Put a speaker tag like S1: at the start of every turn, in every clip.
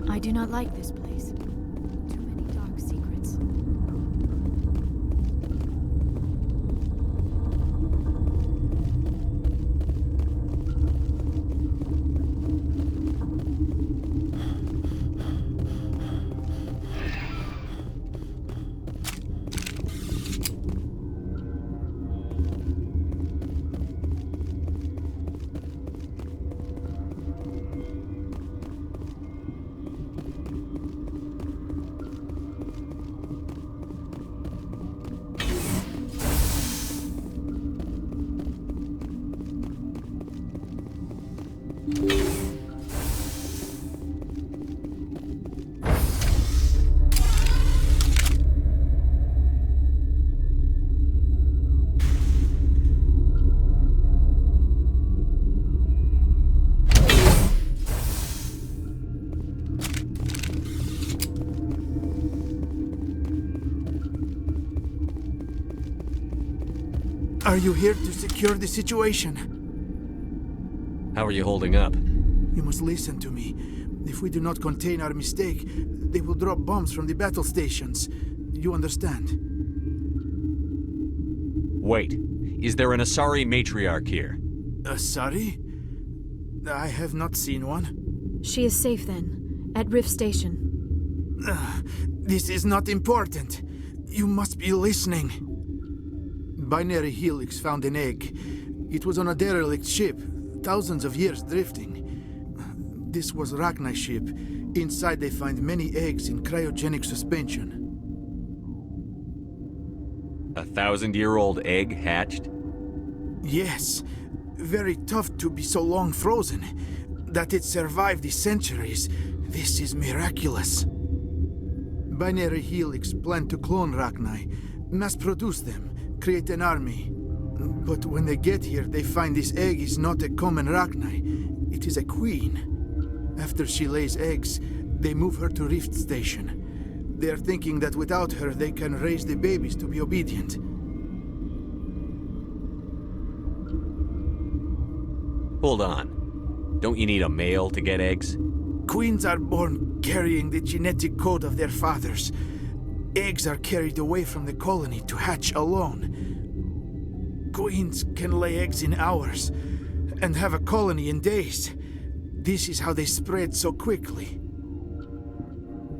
S1: I do not like this place. Too many dark secrets.
S2: Are you here to secure the situation?
S3: How are you holding up?
S2: You must listen to me. If we do not contain our mistake, they will drop bombs from the battle stations. You understand?
S3: Wait. Is there an Asari matriarch here?
S2: Asari? I have not seen one.
S1: She is safe then, at Rift Station.
S2: This is not important. You must be listening. Binary Helix found an egg. It was on a derelict ship, thousands of years drifting. This was Rachni's ship. Inside they find many eggs in cryogenic suspension.
S3: 1,000-year-old egg hatched?
S2: Yes. Very tough to be so long frozen. That it survived the centuries. This is miraculous. Binary Helix planned to clone Rachni, mass produce them, create an army. But when they get here, they find this egg is not a common Rachni. It is a queen. After she lays eggs, they move her to Rift Station. They are thinking that without her, they can raise the babies to be obedient.
S3: Hold on. Don't you need a male to get eggs?
S2: Queens are born carrying the genetic code of their fathers. Eggs are carried away from the colony to hatch alone. Queens can lay eggs in hours and have a colony in days. This is how they spread so quickly.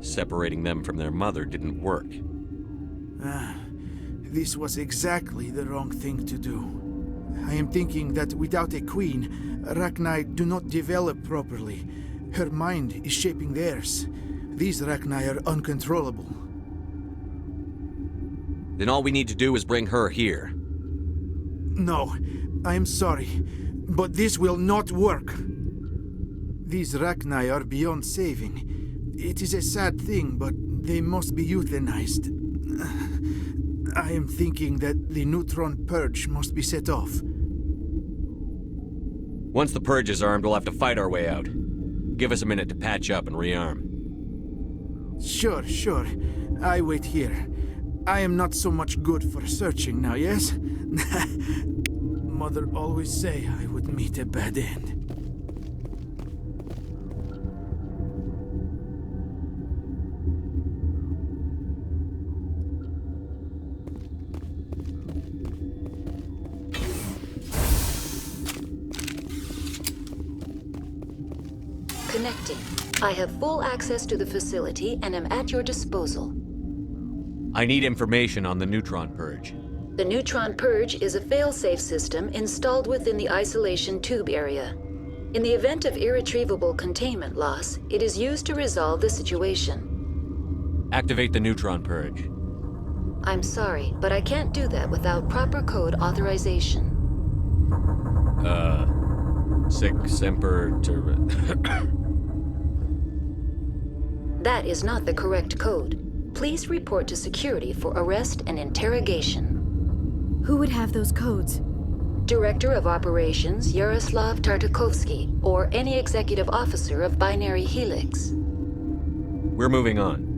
S3: Separating them from their mother didn't work.
S2: This was exactly the wrong thing to do. I am thinking that without a queen, Rachni do not develop properly. Her mind is shaping theirs. These Rachni are uncontrollable.
S3: Then all we need to do is bring her here.
S2: No, I am sorry, but this will not work. These Rachni are beyond saving. It is a sad thing, but they must be euthanized. I am thinking that the neutron purge must be set off.
S3: Once the purge is armed, we'll have to fight our way out. Give us a minute to patch up and rearm.
S2: Sure. I wait here. I am not so much good for searching now, yes? Mother always say I would meet a bad end.
S4: Connecting. I have full access to the facility and am at your disposal.
S3: I need information on the neutron purge.
S4: The neutron purge is a fail-safe system installed within the isolation tube area. In the event of irretrievable containment loss, it is used to resolve the situation.
S3: Activate the neutron purge.
S4: I'm sorry, but I can't do that without proper code authorization.
S3: Sic semper
S4: That is not the correct code. Please report to security for arrest and interrogation.
S1: Who would have those codes?
S4: Director of Operations Yaroslav Tartakovsky, or any executive officer of Binary Helix.
S3: We're moving on.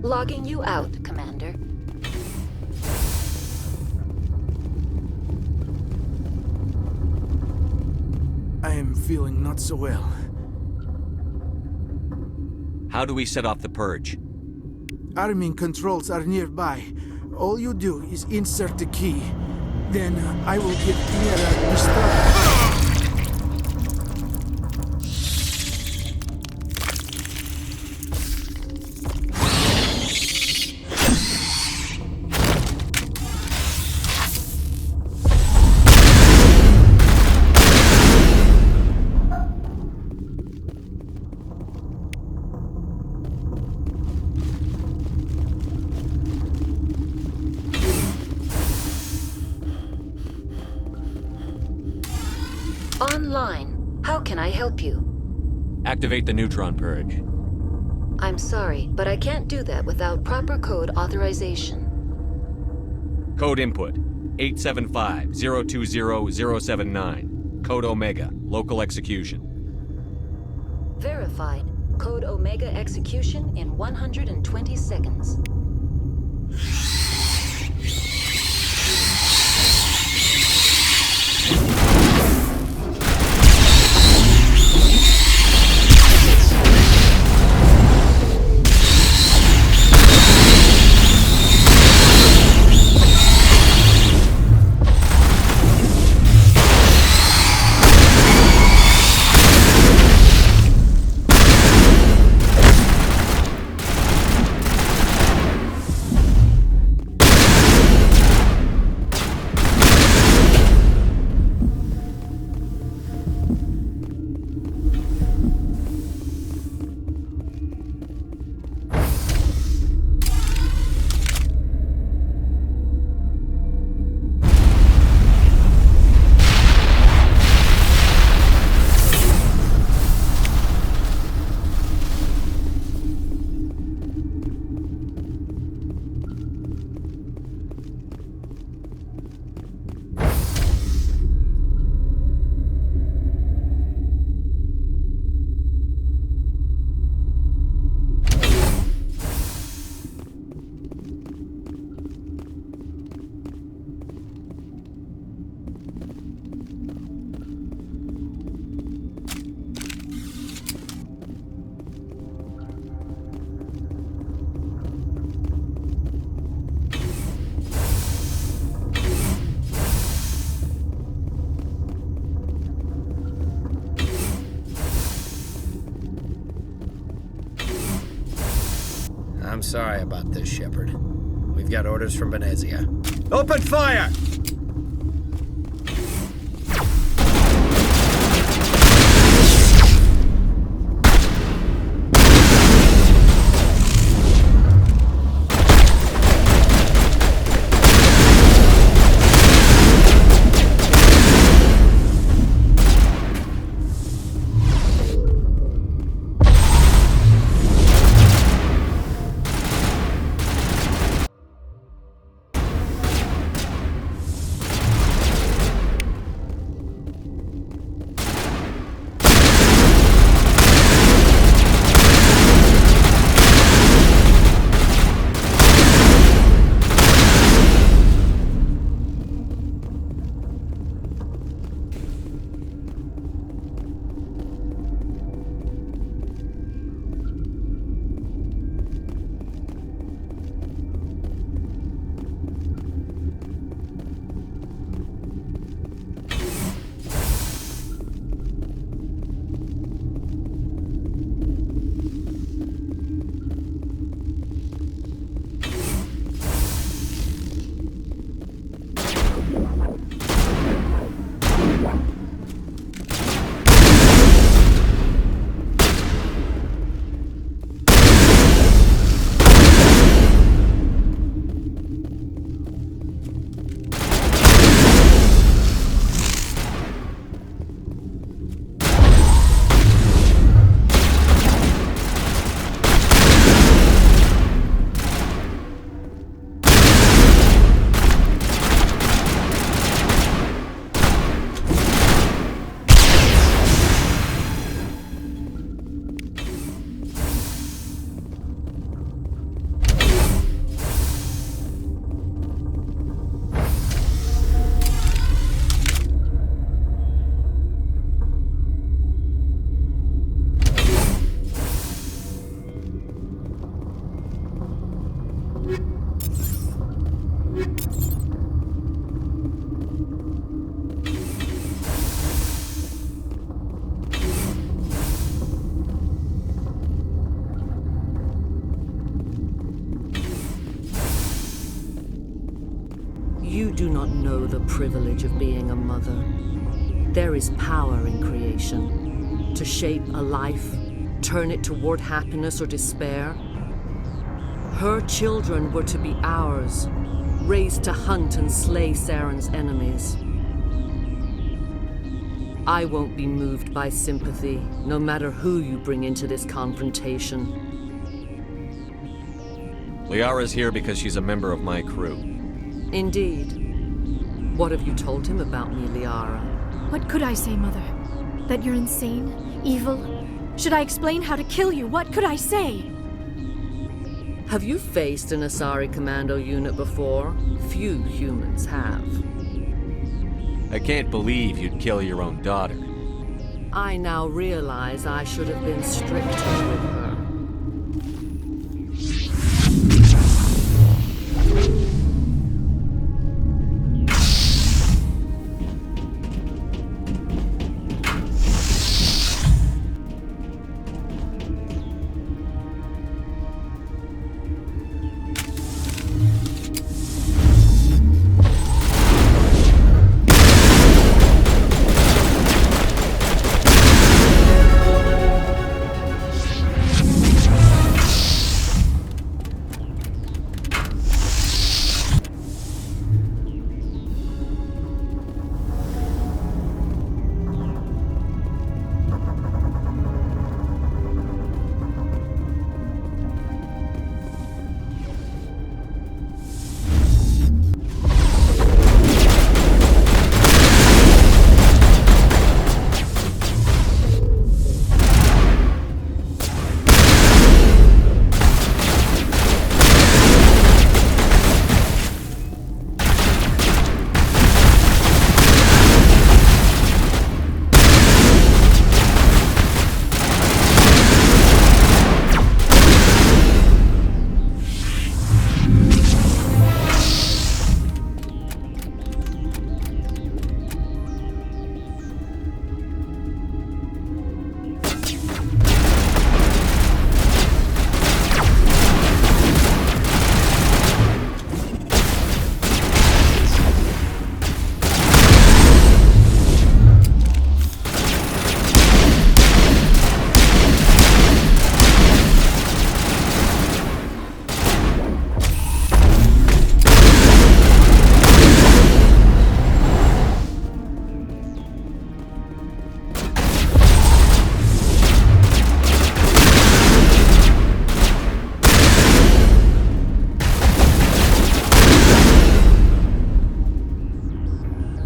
S4: Logging you out, Commander.
S2: I am feeling not so well.
S3: How do we set off the purge?
S2: Arming controls are nearby. All you do is insert the key. Then I will give Mira the start.
S4: Online. How can I help you?
S3: Activate the neutron purge.
S4: I'm sorry, but I can't do that without proper code authorization.
S3: Code input 875-020-079. Code Omega. Local execution.
S4: Verified. Code Omega execution in 120 seconds.
S5: I'm sorry about this, Shepard. We've got orders from Venezia. Open fire!
S6: do not know the privilege of being a mother. There is power in creation. To shape a life, turn it toward happiness or despair. Her children were to be ours, raised to hunt and slay Saren's enemies. I won't be moved by sympathy, no matter who you bring into this confrontation.
S3: Liara's here because she's a member of my crew.
S6: Indeed. What have you told him about me, Liara?
S1: What could I say, Mother? That you're insane? Evil? Should I explain how to kill you? What could I say?
S6: Have you faced an Asari commando unit before? Few humans have.
S3: I can't believe you'd kill your own daughter.
S6: I now realize I should have been stricter with her.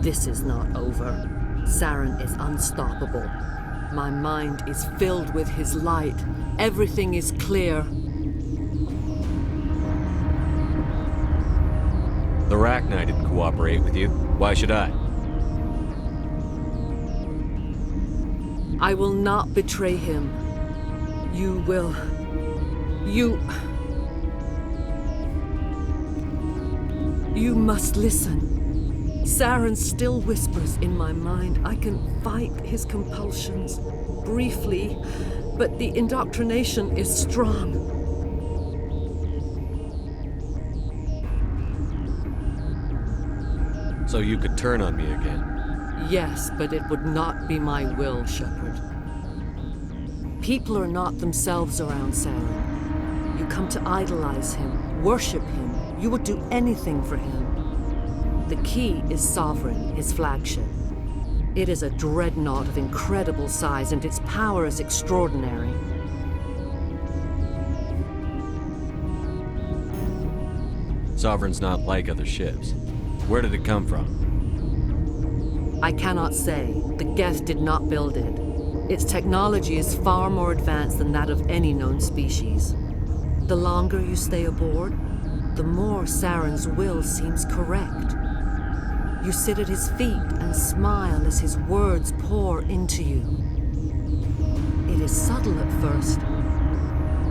S6: This is not over. Saren is unstoppable. My mind is filled with his light. Everything is clear.
S3: The Rachni didn't cooperate with you. Why should I?
S6: I will not betray him. You will. You must listen. Saren still whispers in my mind. I can fight his compulsions, briefly, but the indoctrination is strong.
S3: So you could turn on me again.
S6: Yes, but it would not be my will, Shepard. People are not themselves around Saren. You come to idolize him, worship him. You would do anything for him. The key is Sovereign, his flagship. It is a dreadnought of incredible size, and its power is extraordinary.
S3: Sovereign's not like other ships. Where did it come from?
S6: I cannot say. The Geth did not build it. Its technology is far more advanced than that of any known species. The longer you stay aboard, the more Saren's will seems correct. You sit at his feet and smile as his words pour into you. It is subtle at first.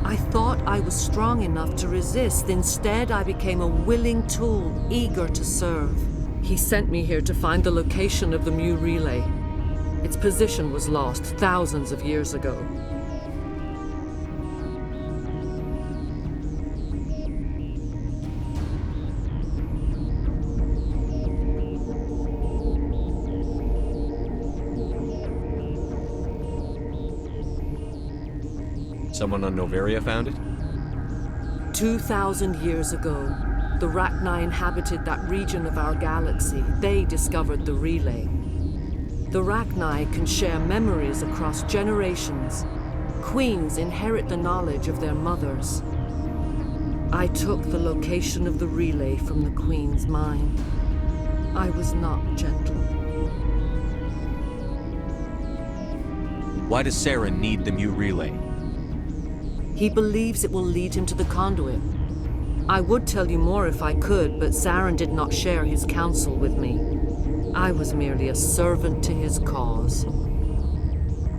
S6: I thought I was strong enough to resist. Instead, I became a willing tool, eager to serve. He sent me here to find the location of the Mu relay. Its position was lost thousands of years ago.
S3: Someone on Noveria found it?
S6: 2,000 years ago, the Rachni inhabited that region of our galaxy. They discovered the relay. The Rachni can share memories across generations. Queens inherit the knowledge of their mothers. I took the location of the relay from the Queen's mind. I was not gentle.
S3: Why does Saren need the new relay?
S6: He believes it will lead him to the conduit. I would tell you more if I could, but Saren did not share his counsel with me. I was merely a servant to his cause.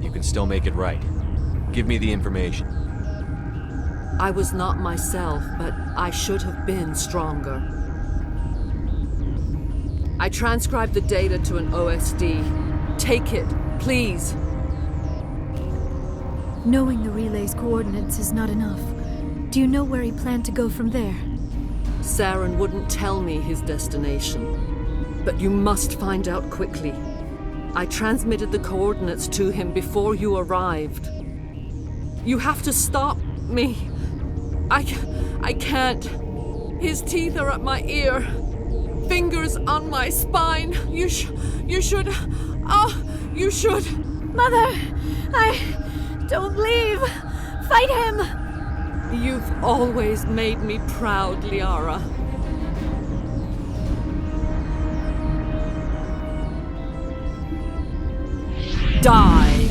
S3: You can still make it right. Give me the information.
S6: I was not myself, but I should have been stronger. I transcribed the data to an OSD. Take it, please.
S1: Knowing the relay's coordinates is not enough. Do you know where he planned to go from there?
S6: Saren wouldn't tell me his destination. But you must find out quickly. I transmitted the coordinates to him before you arrived. You have to stop me. I can't. His teeth are at my ear. Fingers on my spine. You should. Oh, you should.
S1: Mother! Don't leave! Fight him!
S6: You've always made me proud, Liara. Die!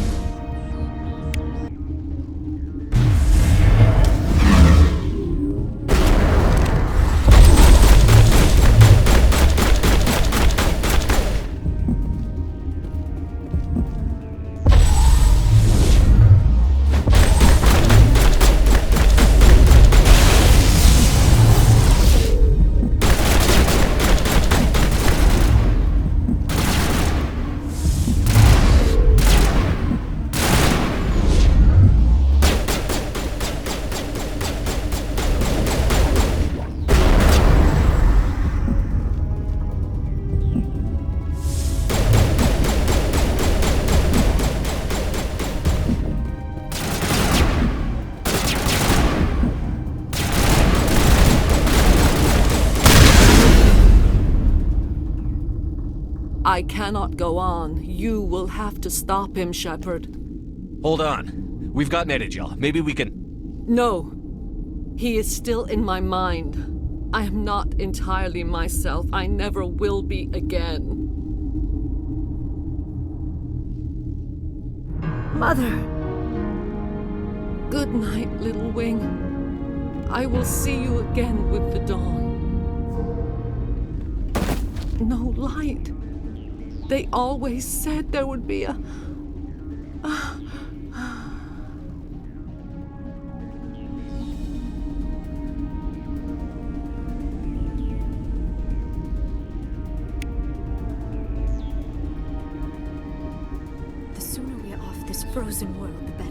S6: I cannot go on. You will have to stop him, Shepard.
S3: Hold on. We've got Medigel. Maybe we can...
S6: No. He is still in my mind. I am not entirely myself. I never will be again.
S1: Mother!
S6: Good night, little wing. I will see you again with the dawn. No light. They always said there would be a...
S1: The sooner we're off this frozen world, the better.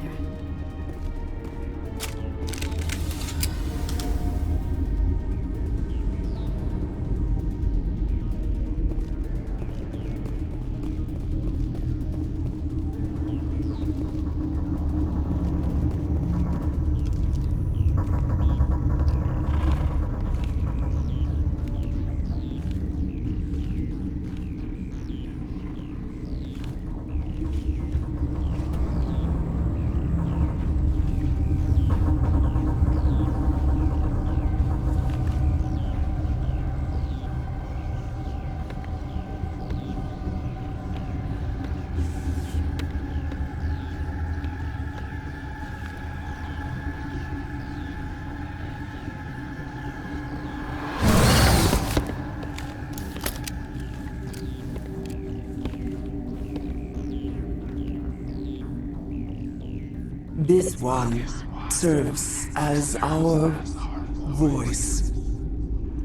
S7: This one serves as our voice.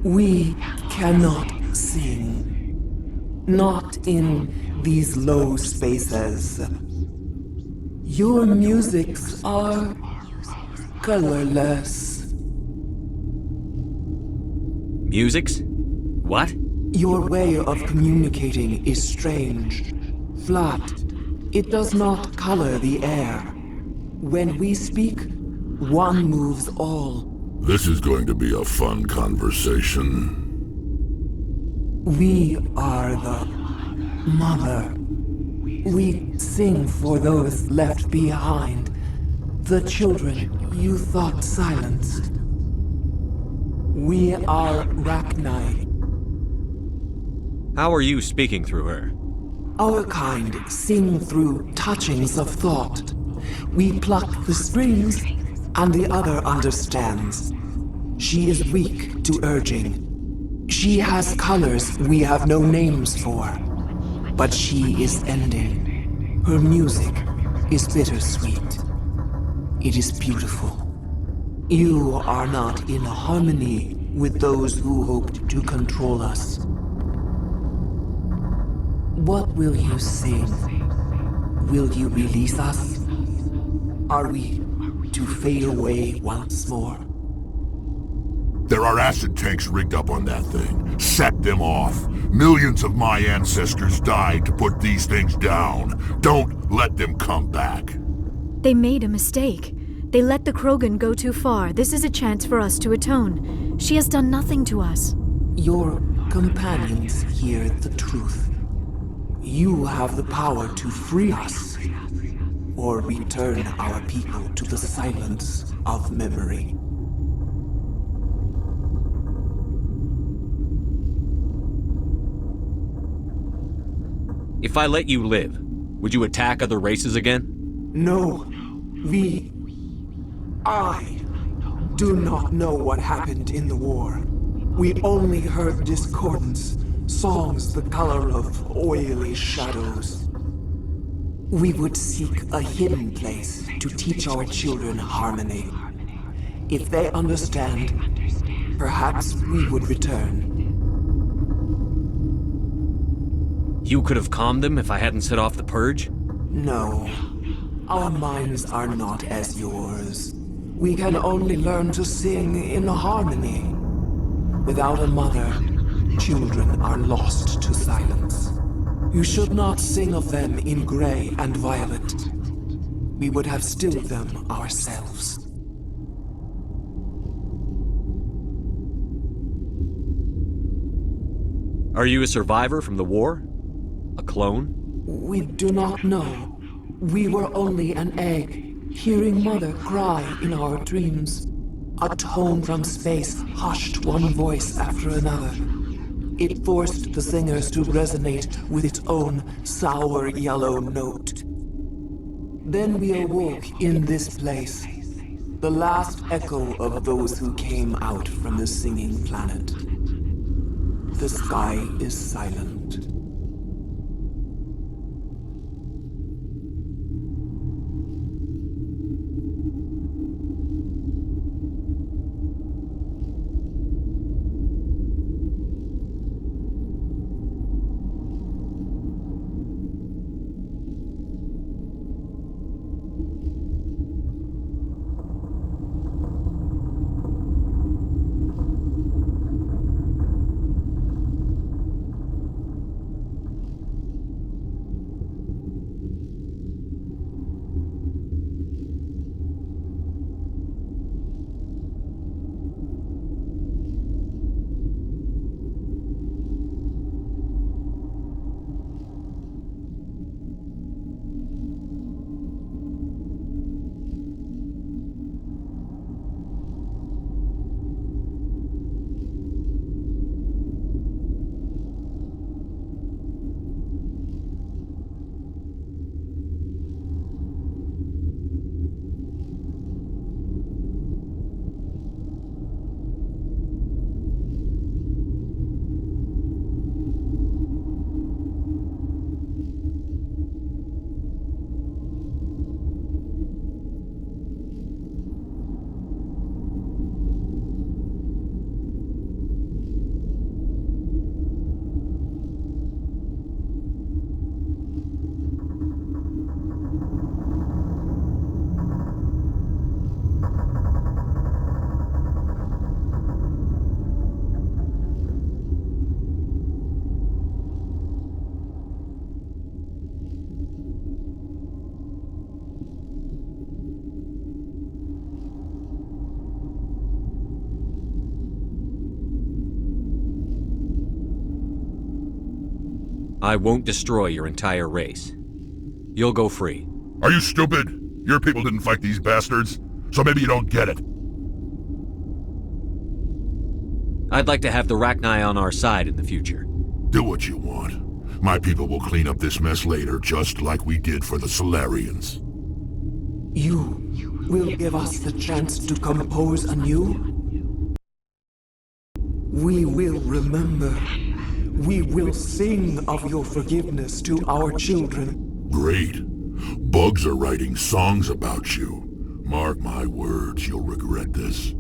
S7: We cannot sing. Not in these low spaces. Your musics are colorless.
S3: Musics? What?
S7: Your way of communicating is strange. Flat. It does not color the air. When we speak, One moves all.
S8: This is going to be a fun conversation.
S7: We are the mother. We sing for those left behind. The children you thought silenced. We are Rachni.
S3: How are you speaking through her?
S7: Our kind sing through touchings of thought. We pluck the strings, and the other understands. She is weak to urging. She has colors we have no names for. But she is ending. Her music is bittersweet. It is beautiful. You are not in harmony with those who hoped to control us. What will you sing? Will you release us? Are we to fade away once more?
S8: There are acid tanks rigged up on that thing. Set them off. Millions of my ancestors died to put these things down. Don't let them come back.
S1: They made a mistake. They let the Krogan go too far. This is a chance for us to atone. She has done nothing to us.
S7: Your companions hear the truth. You have the power to free us, or return our people to the silence of memory.
S3: If I let you live, would you attack other races again?
S7: No, I do not know what happened in the war. We only heard discordance, songs the color of oily shadows. We would seek a hidden place to teach our children harmony. If they understand, perhaps we would return.
S3: You could have calmed them if I hadn't set off the purge?
S7: No, our minds are not as yours. We can only learn to sing in harmony. Without a mother, children are lost to silence. You should not sing of them in gray and violet. We would have stilled them ourselves.
S3: Are you a survivor from the war? A clone?
S7: We do not know. We were only an egg, hearing Mother cry in our dreams. A tone from space hushed one voice after another. It forced the singers to resonate with its own sour yellow note. Then we awoke in this place, the last echo of those who came out from the singing planet. The sky is silent.
S3: I won't destroy your entire race. You'll go free.
S8: Are you stupid? Your people didn't fight these bastards, so maybe you don't get it.
S3: I'd like to have the Rachni on our side in the future.
S8: Do what you want. My people will clean up this mess later, just like we did for the Solarians.
S7: You will give us the chance to compose anew? We will remember. We will sing of your forgiveness to our children.
S8: Great. Bugs are writing songs about you. Mark my words, you'll regret this.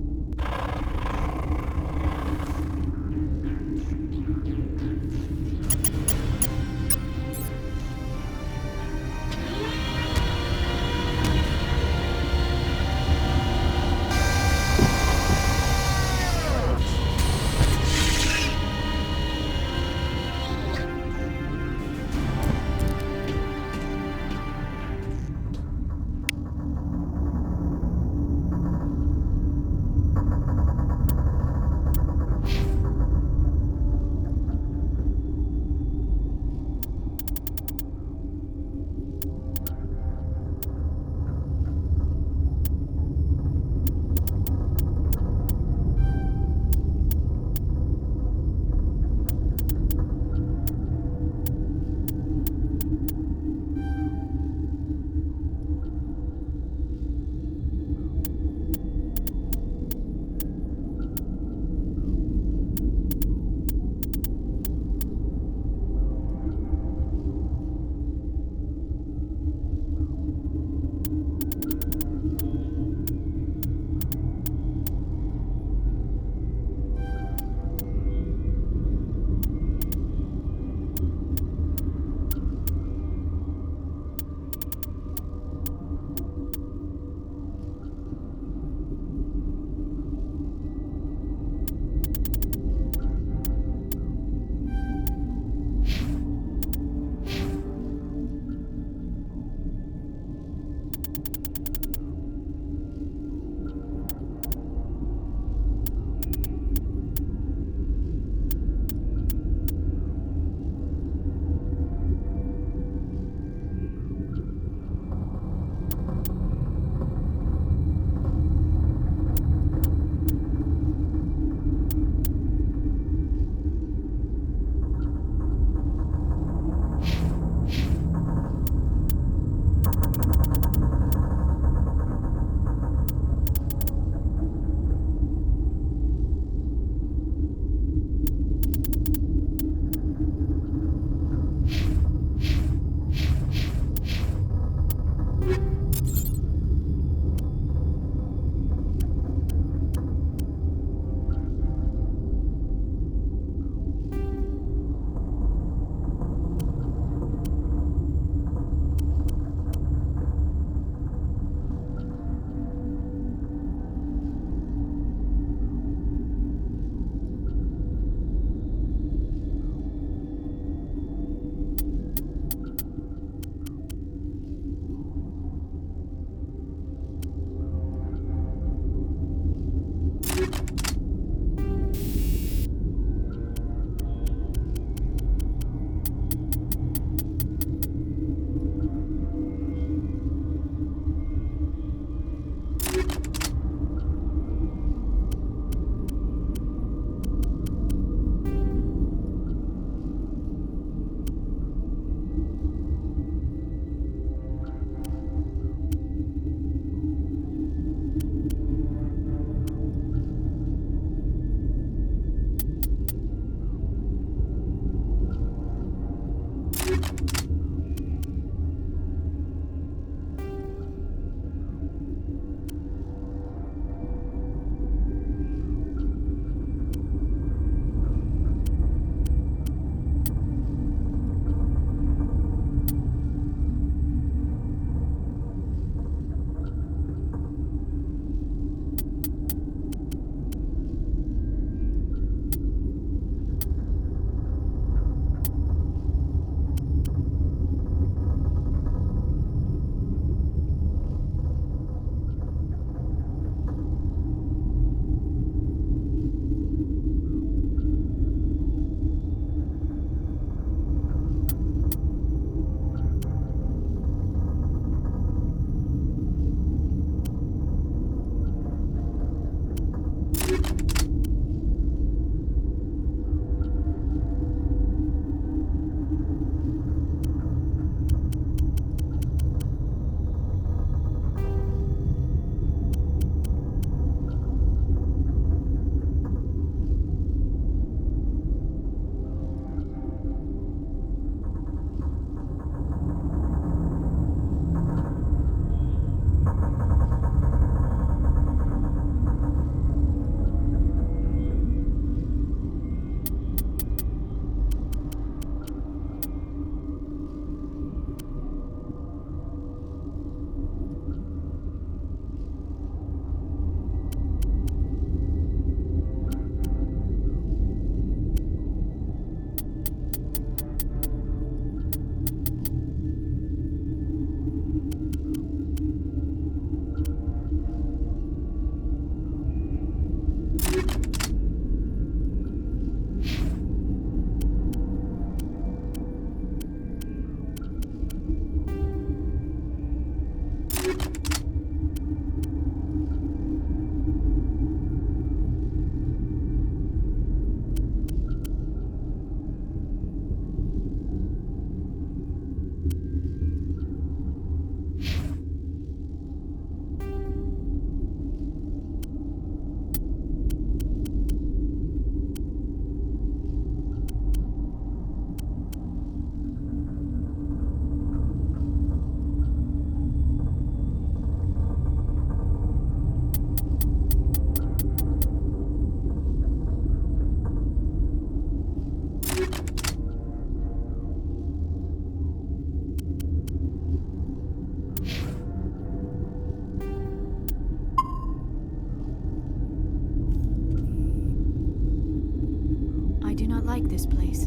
S1: not like this place.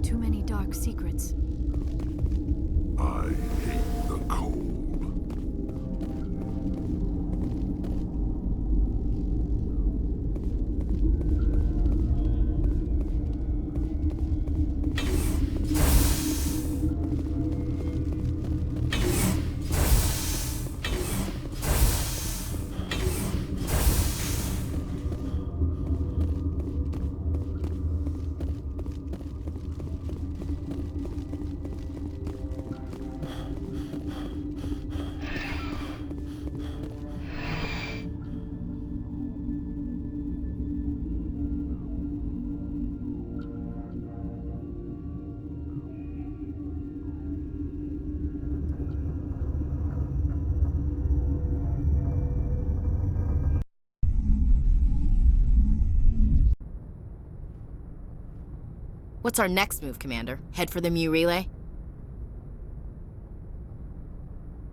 S1: Too many dark secrets.
S8: I hate the cold.
S9: What's our next move, Commander? Head for the Mu relay?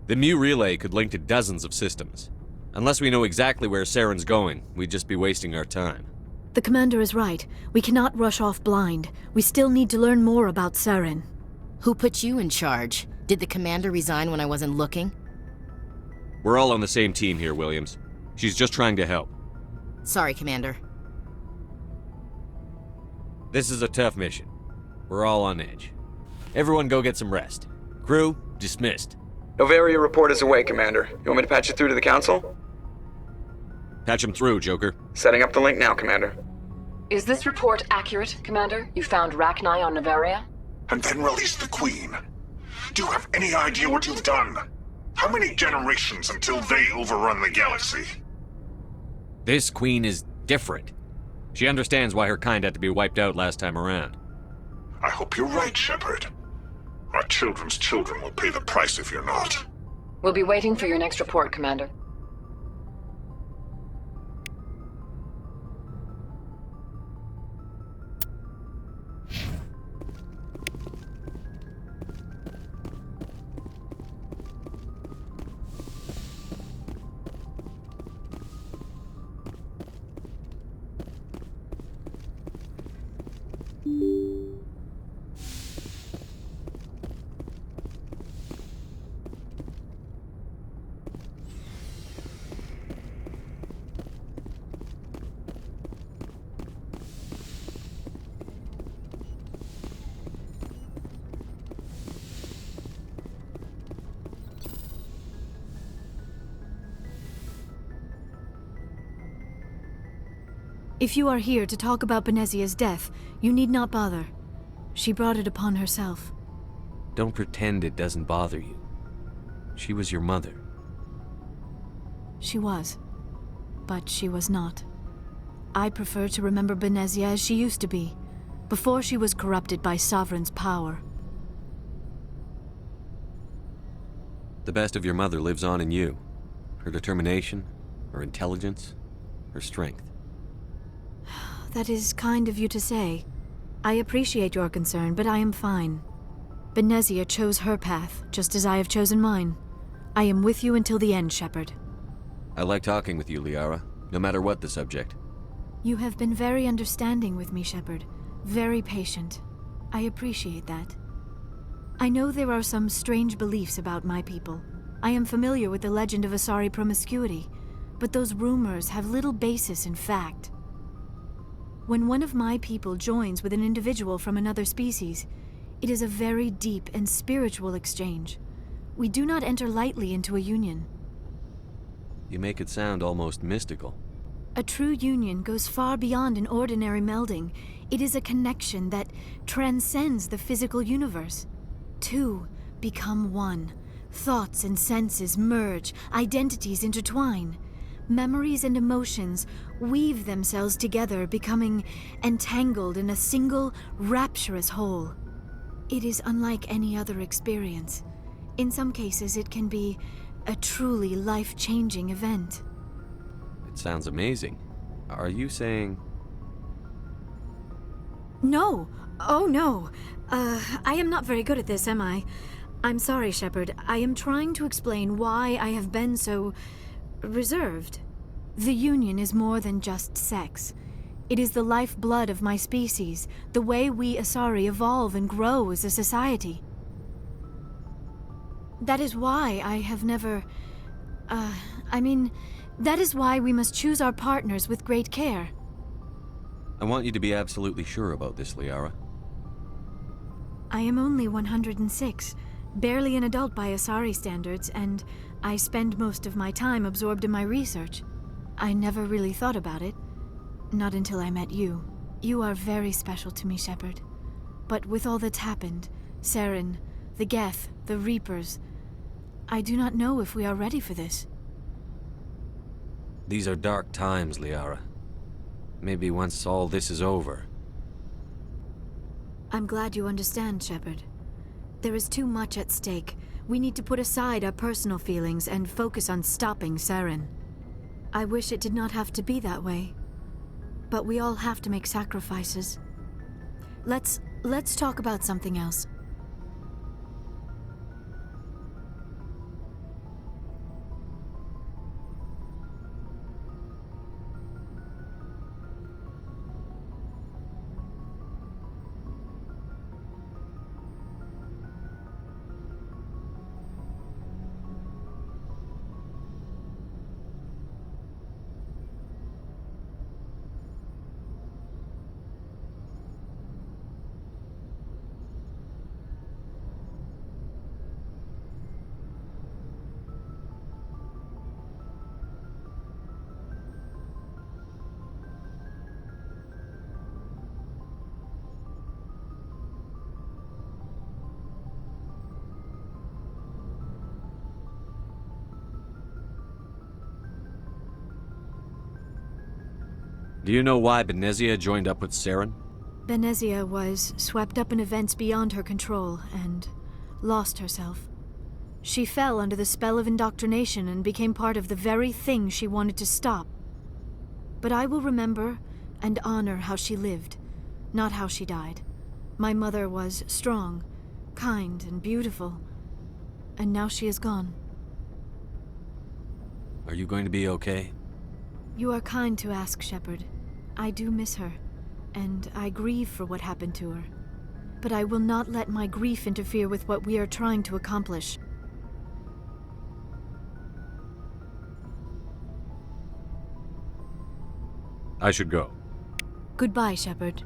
S3: The Mu relay could link to dozens of systems. Unless we know exactly where Saren's going, we'd just be wasting our time.
S1: The commander is right. We cannot rush off blind. We still need to learn more about Saren.
S9: Who put you in charge? Did the commander resign when I wasn't looking?
S3: We're all on the same team here, Williams. She's just trying to help.
S9: Sorry, Commander.
S3: This is a tough mission. We're all on edge. Everyone go get some rest. Crew, dismissed.
S10: Novaria report is away, Commander. You want me to patch it through to the Council?
S3: Patch him through, Joker.
S10: Setting up the link now, Commander.
S11: Is this report accurate, Commander? You found Rachni on Novaria?
S12: And then released the Queen. Do you have any idea what you've done? How many generations until they overrun the galaxy?
S3: This Queen is different. She understands why her kind had to be wiped out last time around.
S12: I hope you're right, Shepard. Our children's children will pay the price if you're not.
S11: We'll be waiting for your next report, Commander.
S1: If you are here to talk about Benezia's death, you need not bother. She brought it upon herself.
S3: Don't pretend it doesn't bother you. She was your mother.
S1: She was. But she was not. I prefer to remember Benezia as she used to be, before she was corrupted by Sovereign's power.
S3: The best of your mother lives on in you. Her determination, her intelligence, her strength.
S1: That is kind of you to say. I appreciate your concern, but I am fine. Benezia chose her path, just as I have chosen mine. I am with you until the end, Shepard.
S3: I like talking with you, Liara, no matter what the subject.
S1: You have been very understanding with me, Shepard. Very patient. I appreciate that. I know there are some strange beliefs about my people. I am familiar with the legend of Asari promiscuity, but those rumors have little basis in fact. When one of my people joins with an individual from another species, it is a very deep and spiritual exchange. We do not enter lightly into a union.
S3: You make it sound almost mystical.
S1: A true union goes far beyond an ordinary melding. It is a connection that transcends the physical universe. Two become one. Thoughts and senses merge, identities intertwine. Memories and emotions weave themselves together, becoming entangled in a single, rapturous whole. It is unlike any other experience. In some cases, it can be a truly life-changing event.
S3: It sounds amazing. Are you saying...
S1: No! Oh, no! I am not very good at this, am I? I'm sorry, Shepard. I am trying to explain why I have been so... reserved. The union is more than just sex. It is the lifeblood of my species, the way we Asari evolve and grow as a society. That is why I have never... that is why we must choose our partners with great care.
S3: I want you to be absolutely sure about this, Liara.
S1: I am only 106, barely an adult by Asari standards, and I spend most of my time absorbed in my research. I never really thought about it. Not until I met you. You are very special to me, Shepard. But with all that's happened, Saren, the Geth, the Reapers, I do not know if we are ready for this.
S3: These are dark times, Liara. Maybe once all this is over.
S1: I'm glad you understand, Shepard. There is too much at stake. We need to put aside our personal feelings and focus on stopping Saren. I wish it did not have to be that way. But we all have to make sacrifices. Let's talk about something else.
S3: Do you know why Benezia joined up with Saren?
S1: Benezia was swept up in events beyond her control and lost herself. She fell under the spell of indoctrination and became part of the very thing she wanted to stop. But I will remember and honor how she lived, not how she died. My mother was strong, kind, and beautiful, and now she is gone.
S3: Are you going to be okay?
S1: You are kind to ask, Shepard. I do miss her, and I grieve for what happened to her. But I will not let my grief interfere with what we are trying to accomplish.
S3: I should go.
S1: Goodbye, Shepard.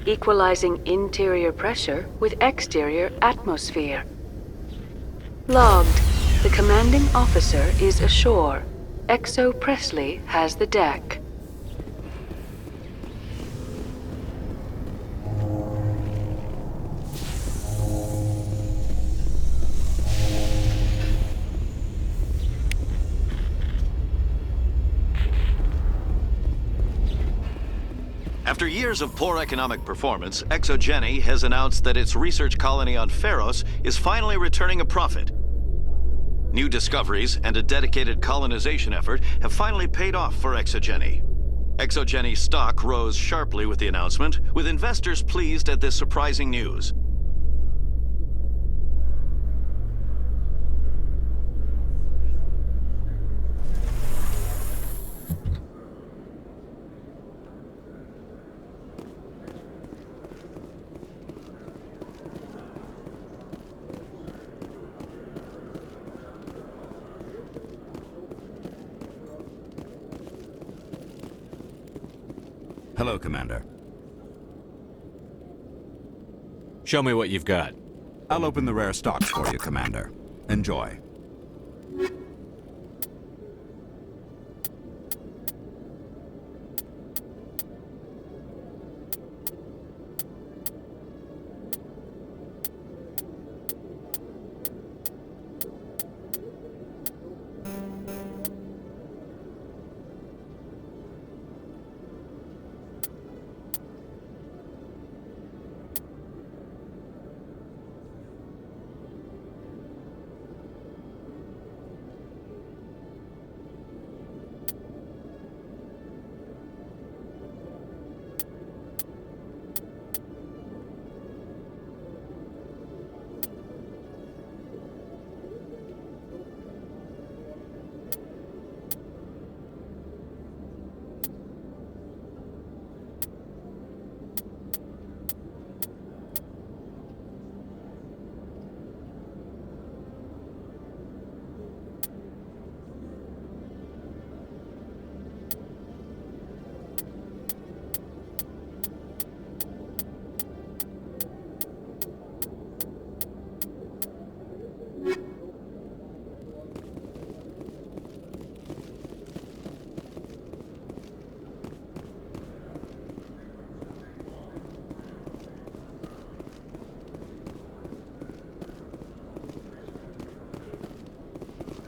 S4: equalizing interior pressure with exterior atmosphere. Logged. The commanding officer is ashore. Exo Presley has the deck.
S13: After years of poor economic performance, ExoGeni has announced that its research colony on Pharos is finally returning a profit. New discoveries and a dedicated colonization effort have finally paid off for ExoGeni. ExoGeni stock rose sharply with the announcement, with investors pleased at this surprising news.
S14: Hello, Commander.
S3: Show me what you've got.
S14: I'll open the rare stocks for you, Commander. Enjoy.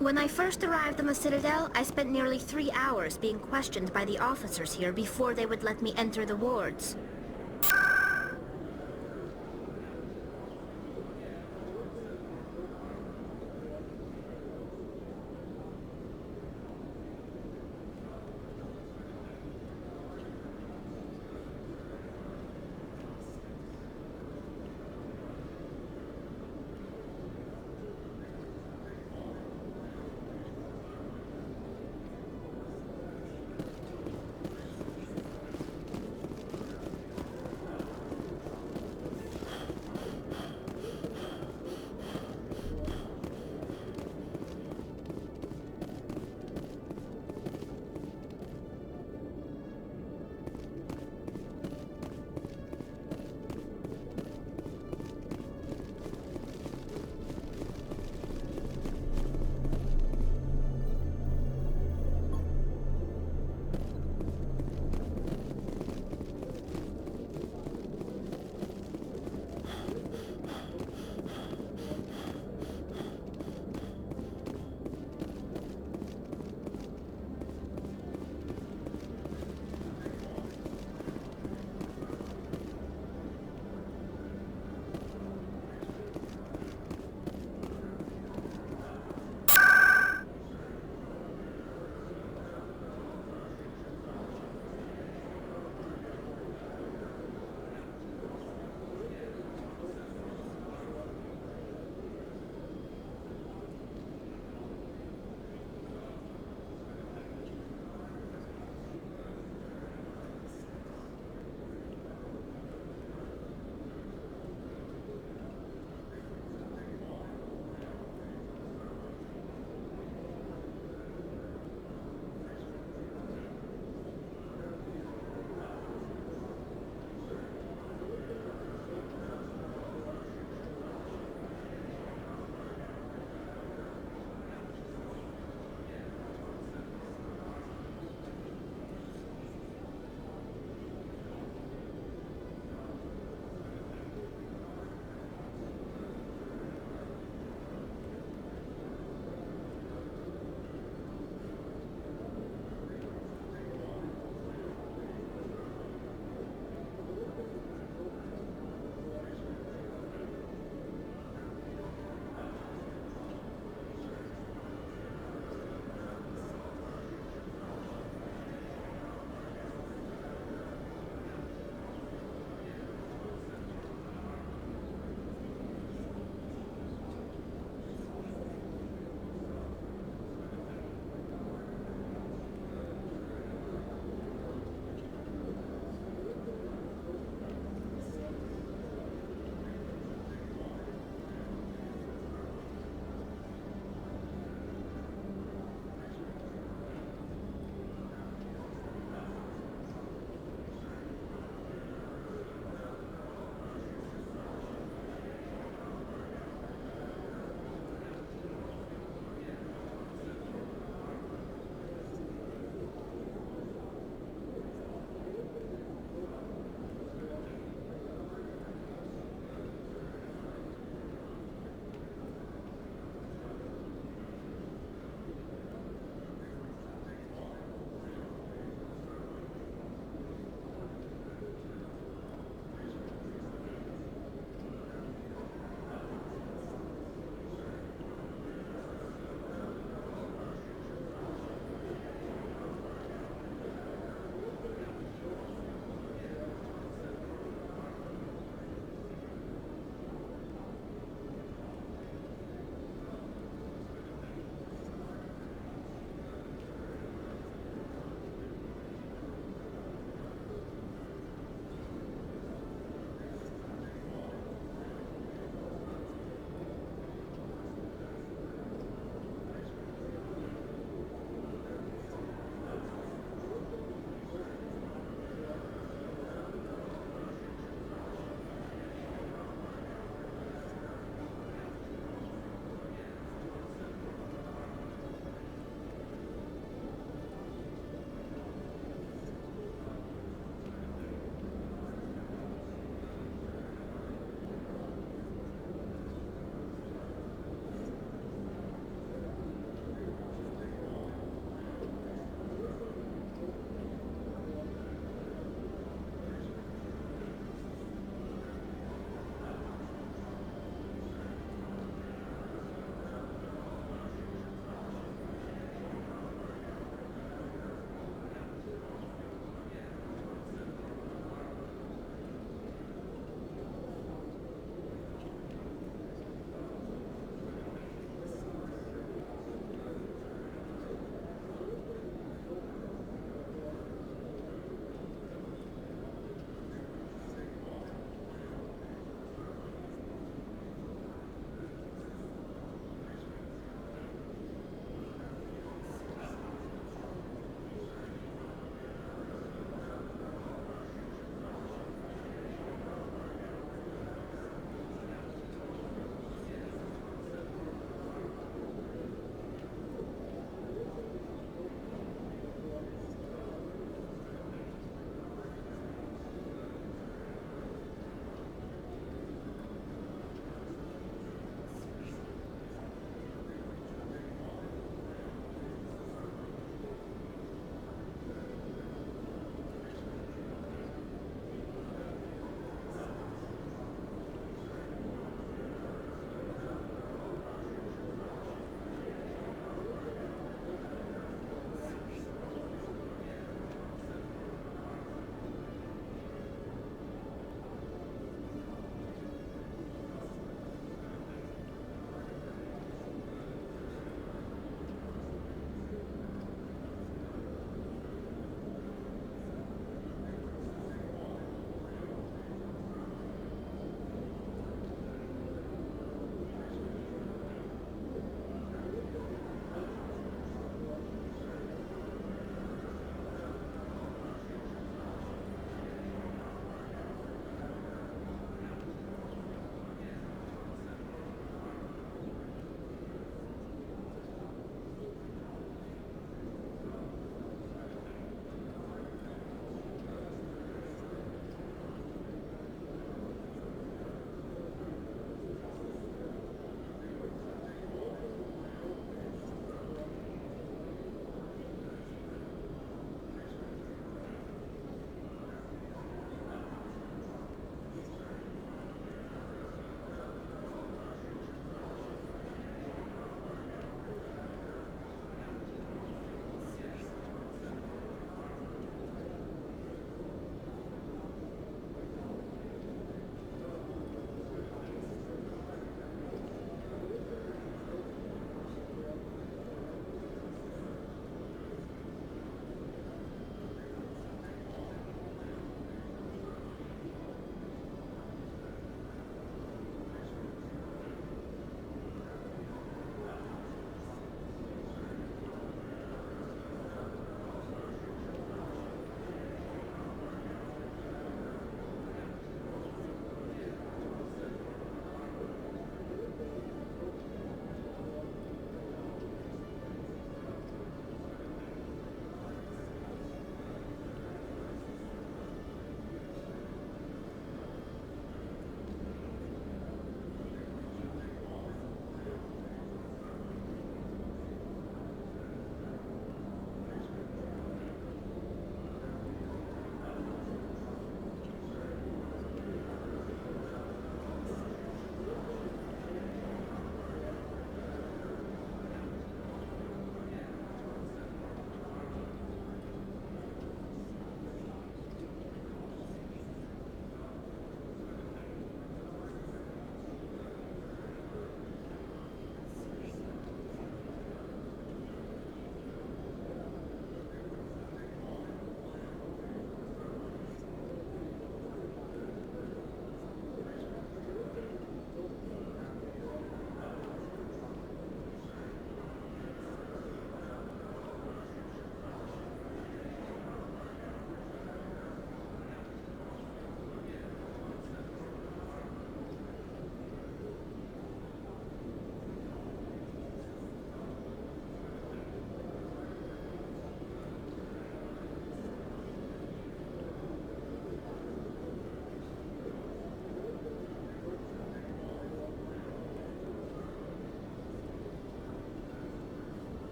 S15: When I first arrived on the Citadel, I spent nearly 3 hours being questioned by the officers here before they would let me enter the wards.